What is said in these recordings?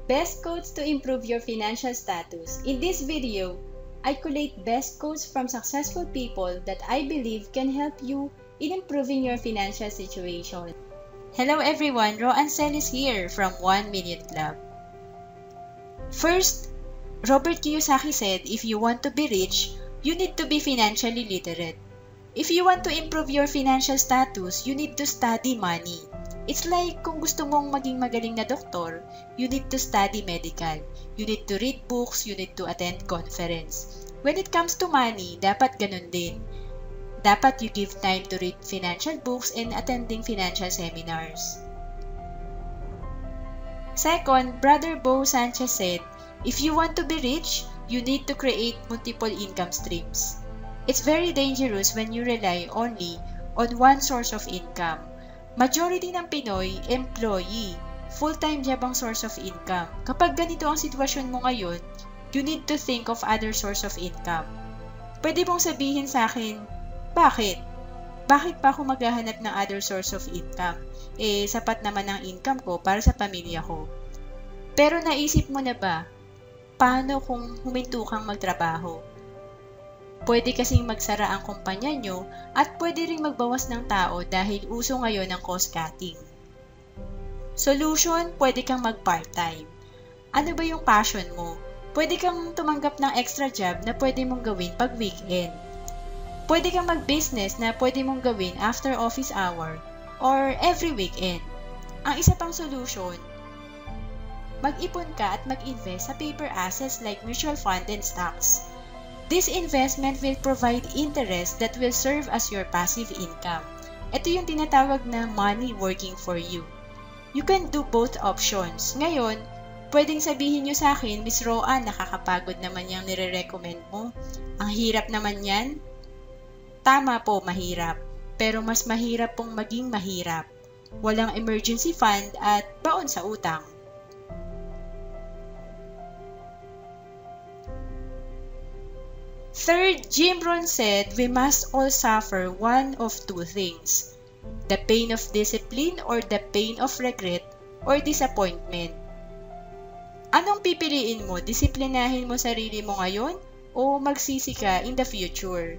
Best quotes to improve your financial status. In this video, I collate best quotes from successful people that I believe can help you in improving your financial situation. Hello everyone, Ro Ansel is here from 1 Minute Club. First, Robert Kiyosaki said, if you want to be rich, you need to be financially literate. If you want to improve your financial status, you need to study money. It's like kung gusto mong maging magaling na doktor, you need to study medical. You need to read books, you need to attend conference. When it comes to money, dapat ganun din. Dapat you give time to read financial books and attending financial seminars. Second, Brother Bo Sanchez said, if you want to be rich, you need to create multiple income streams. It's very dangerous when you rely only on one source of income. Majority ng Pinoy, employee, full-time job ang source of income. Kapag ganito ang sitwasyon mo ngayon, you need to think of other source of income. Pwede mong sabihin sa akin, bakit? Bakit pa ako maghahanap ng other source of income? Sapat naman ang income ko para sa pamilya ko. Pero naisip mo na ba, paano kung huminto kang magtrabaho? Pwede kasing magsara ang kumpanya nyo at pwede ring magbawas ng tao dahil uso ngayon ang cost cutting. Solution, pwede kang mag-part-time. Ano ba yung passion mo? Pwede kang tumanggap ng extra job na pwede mong gawin pag weekend. Pwede kang mag-business na pwede mong gawin after office hour or every weekend. Ang isa pang solution, mag-ipon ka at mag-invest sa paper assets like mutual fund and stocks. This investment will provide interest that will serve as your passive income. Ito yung tinatawag na money working for you. You can do both options. Ngayon, pwedeng sabihin nyo sa akin, Miss Roan, nakakapagod naman yung nire-recommend mo. Ang hirap naman yan. Tama po, mahirap. Pero mas mahirap pong maging mahirap. Walang emergency fund at baon sa utang. Third, Jim Rohn said, we must all suffer one of two things, the pain of discipline or the pain of regret or disappointment. Anong pipiliin mo? Disiplinahin mo sarili mo ngayon o magsisi ka in the future?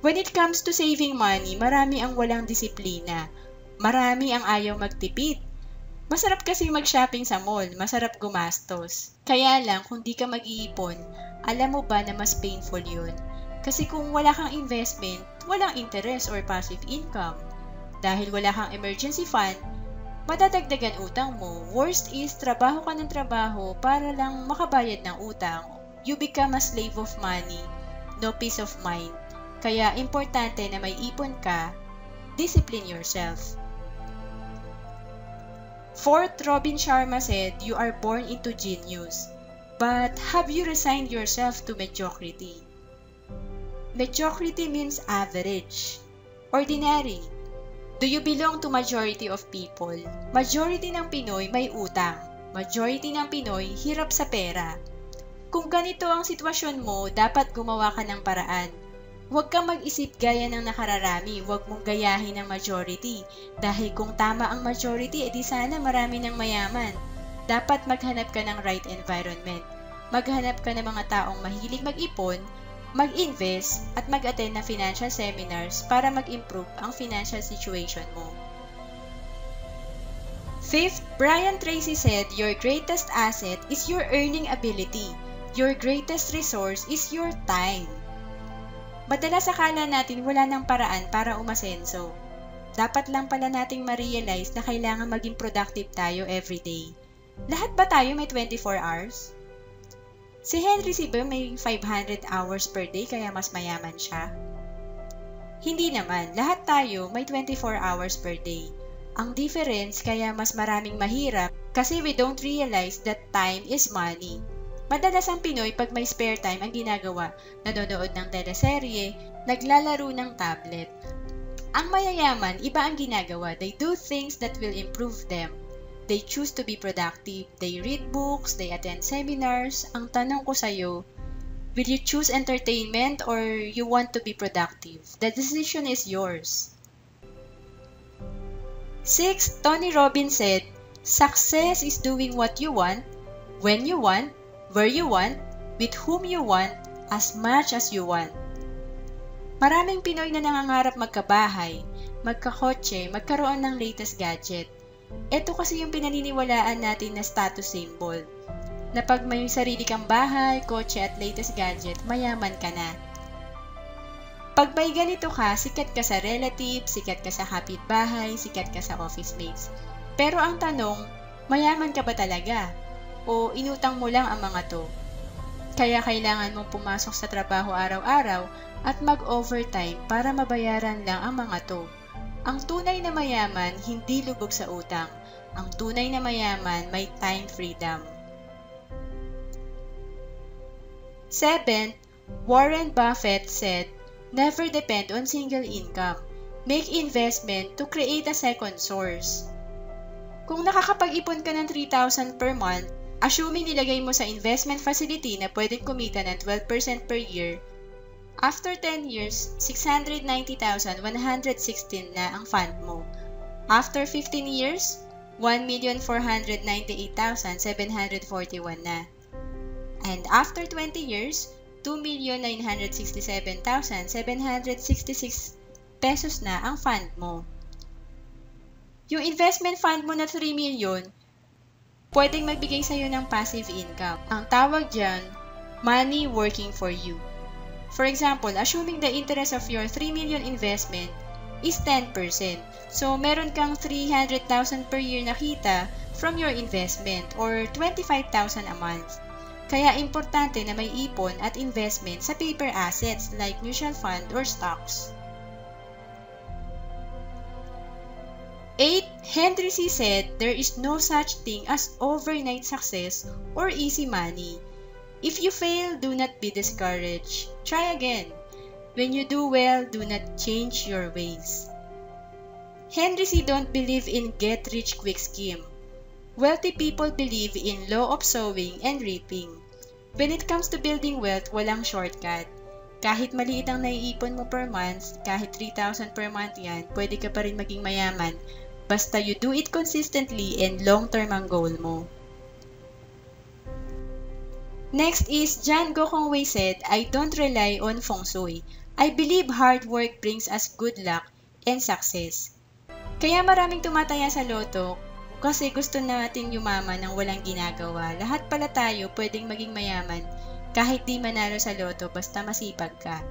When it comes to saving money, marami ang walang disiplina. Marami ang ayaw magtipid. Masarap kasi mag-shopping sa mall, masarap gumastos. Kaya lang, kung di ka mag-iipon, alam mo ba na mas painful yun? Kasi kung wala kang investment, walang interest or passive income. Dahil wala kang emergency fund, madadagdagan utang mo. Worst is, trabaho ka ng trabaho para lang makabayad ng utang. You become a slave of money, no peace of mind. Kaya importante na may ipon ka, discipline yourself. Fourth, Robin Sharma said, you are born into genius. But have you resigned yourself to mediocrity? Mediocrity means average, ordinary. Do you belong to majority of people? Majority ng Pinoy may utang. Majority ng Pinoy hirap sa pera. Kung ganito ang sitwasyon mo, dapat gumawa ka ng paraan. Huwag kang mag-isip gaya ng nakararami, huwag mong gayahin ang majority. Dahil kung tama ang majority, edi sana marami ng mayaman. Dapat maghanap ka ng right environment. Maghanap ka ng mga taong mahilig mag-ipon, mag-invest, at mag-attend ng financial seminars para mag-improve ang financial situation mo. Fifth, Brian Tracy said, your greatest asset is your earning ability. Your greatest resource is your time. Madalas akala natin wala ng paraan para umasenso. Dapat lang pala nating ma-realize na kailangan maging productive tayo everyday. Lahat ba tayo may 24 hours? Si Henry C. ba may 500 hours per day kaya mas mayaman siya? Hindi naman, lahat tayo may 24 hours per day. Ang difference kaya mas maraming mahirap kasi we don't realize that time is money. Madalas ang Pinoy pag may spare time ang ginagawa, nanonood ng teleserye, naglalaro ng tablet. Ang mayayaman, iba ang ginagawa. They do things that will improve them. They choose to be productive. They read books, they attend seminars. Ang tanong ko sa'yo, will you choose entertainment or you want to be productive? The decision is yours. 6. Tony Robbins said, success is doing what you want, when you want, where you want, with whom you want, as much as you want. Maraming Pinoy na nangangarap magkabahay, magkakotse, magkaroon ng latest gadget. Ito kasi yung pinaniniwalaan natin na status symbol. Na pag may sarili kang bahay, kotse at latest gadget, mayaman ka na. Pag may ganito ka, sikat ka sa relative, sikat ka sa kapitbahay, sikat ka sa office mates. Pero ang tanong, mayaman ka ba talaga? O inutang mo lang ang mga to? Kaya kailangan mong pumasok sa trabaho araw-araw at mag-overtime para mabayaran lang ang mga to. Ang tunay na mayaman, hindi lubog sa utang. Ang tunay na mayaman, may time freedom. 7. Warren Buffett said, never depend on single income. Make investment to create a second source. Kung nakakapag-ipon ka ng 3,000 per month, assuming nilagay mo sa investment facility na pwedeng kumita ng 12% per year, after 10 years, 690,116 na ang fund mo. After 15 years, 1,498,741 na. And after 20 years, 2,967,766 pesos na ang fund mo. Yung investment fund mo na 3 million, pwedeng magbigay sa'yo ng passive income. Ang tawag dyan, money working for you. For example, assuming the interest of your 3 million investment is 10%. So, meron kang 300,000 per year na kita from your investment or 25,000 a month. Kaya importante na may ipon at investment sa paper assets like mutual fund or stocks. 8. Henry C. said, there is no such thing as overnight success or easy money. If you fail, do not be discouraged. Try again. When you do well, do not change your ways. Henry C. don't believe in get-rich-quick scheme. Wealthy people believe in law of sowing and reaping. When it comes to building wealth, walang shortcut. Kahit maliit ang naiipon mo per month, kahit 3,000 per month yan, pwede ka pa rin maging mayaman. Basta you do it consistently and long-term ang goal mo. Next is, John Gokongwei said, I don't rely on feng shui. I believe hard work brings us good luck and success. Kaya maraming tumataya sa loto kasi gusto natin yumaman ng walang ginagawa. Lahat pala tayo pwedeng maging mayaman kahit di manalo sa loto basta masipag ka.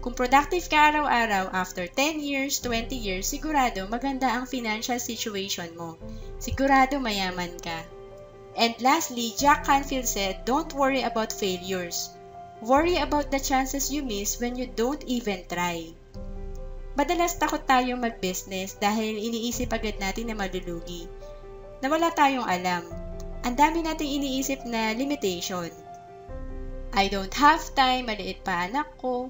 Kung productive ka araw-araw, after 10 years, 20 years, sigurado maganda ang financial situation mo. Sigurado mayaman ka. And lastly, Jack Canfield said, don't worry about failures. Worry about the chances you miss when you don't even try. Madalas takot tayong mag-business dahil iniisip agad natin na malulugi. Na wala tayong alam. Ang dami nating iniisip na limitation. I don't have time, maliit pa anak ko.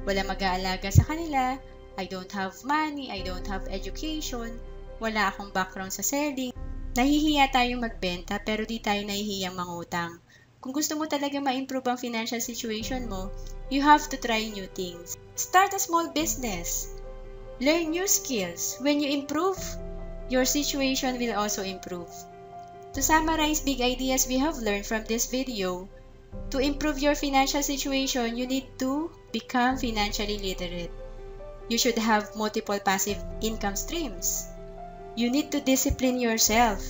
Wala mag-aalaga sa kanila. I don't have money, I don't have education. Wala akong background sa selling. Nahihiya tayong magbenta pero di tayo nahihiyang mangutang. Kung gusto mo talaga ma-improve ang financial situation mo, you have to try new things. Start a small business. Learn new skills. When you improve, your situation will also improve. To summarize big ideas we have learned from this video, to improve your financial situation, you need to become financially literate. You should have multiple passive income streams. You need to discipline yourself.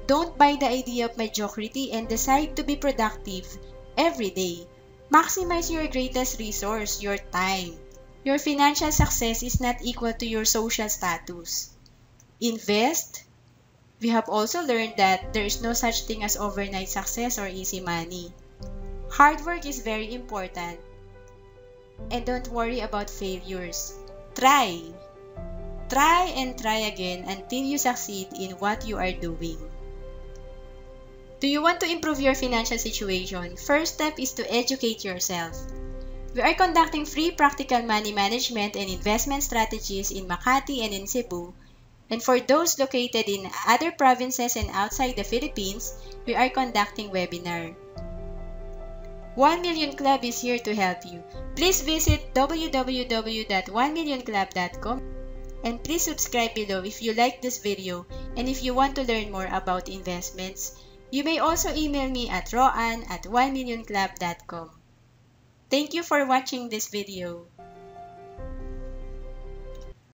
Don't buy the idea of mediocrity and decide to be productive every day. Maximize your greatest resource, your time. Your financial success is not equal to your social status. Invest. We have also learned that there is no such thing as overnight success or easy money. Hard work is very important. And don't worry about failures. Try. Try and try again until you succeed in what you are doing. Do you want to improve your financial situation? First step is to educate yourself. We are conducting free practical money management and investment strategies in Makati and in Cebu. And for those located in other provinces and outside the Philippines, we are conducting webinar. 1 Million Club is here to help you. Please visit www.1millionclub.com and please subscribe below if you like this video and if you want to learn more about investments, You may also email me at roan@1millionclub.com. Thank you for watching this video.